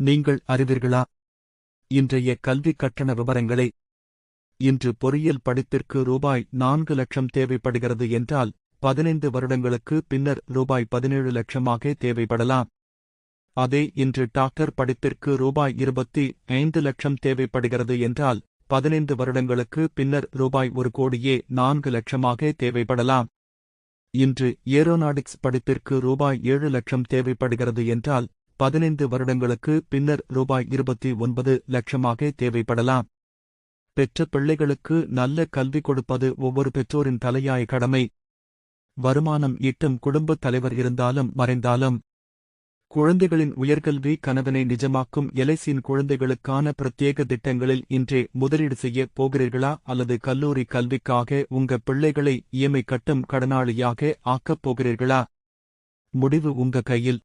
நீங்கள் அறிவீர்களா? இன்றைய கல்வி கட்டண விவரங்களை. இன்று பொறியியல் படிப்பிற்கு ரூபாய் 4 லட்சம் தேவைப்படுகிறது என்றால் 15 வருடங்களுக்கு பின்னர் ரூபாய் 17 லட்சமாக தேவைப்படலாம். அதே இன்று டாக்டர் படிப்பிற்கு ரூபாய் 25 லட்சம் தேவைப்படுகிறது என்றால் 15 வருடங்களுக்கு பின்னர் ரூபாய் 1 கோடியே 4 லட்சமாக தேவைப்படலாம். இன்று ஏரோநாடிக்ஸ் படிப்பிற்கு ரூபாய் 7 லட்சம் தேவைப்படுகிறது என்றால் 15 வருடங்களுக்கு பின்னர் ரூபாய் 29 லட்சமாக தேவைப்படலாம். பெற்ற பிள்ளைகளுக்கு நல்ல கல்வி கொடுப்பது ஒவ்வொரு பெற்றோரின் தலையாய கடமை. வருமானம் ஈட்டும் குடும்பத் தலைவர் இருந்தாலும் மறைந்தாலும் குழந்தைகளின் உயர்கல்வி கனவினை நிஜமாக்கும் எல்ஐசியின் குழந்தைகளுக்கான பிரத்யேக திட்டங்களில் இன்றே முதலீடு செய்ய போகிறீர்களா அல்லது கல்லூரி கல்விக்காக உங்க பிள்ளைகளை இஎம்ஐ கட்டும் கடனாளியாக ஆக்கப் போகிறீர்களா? முடிவு உங்க கையில்.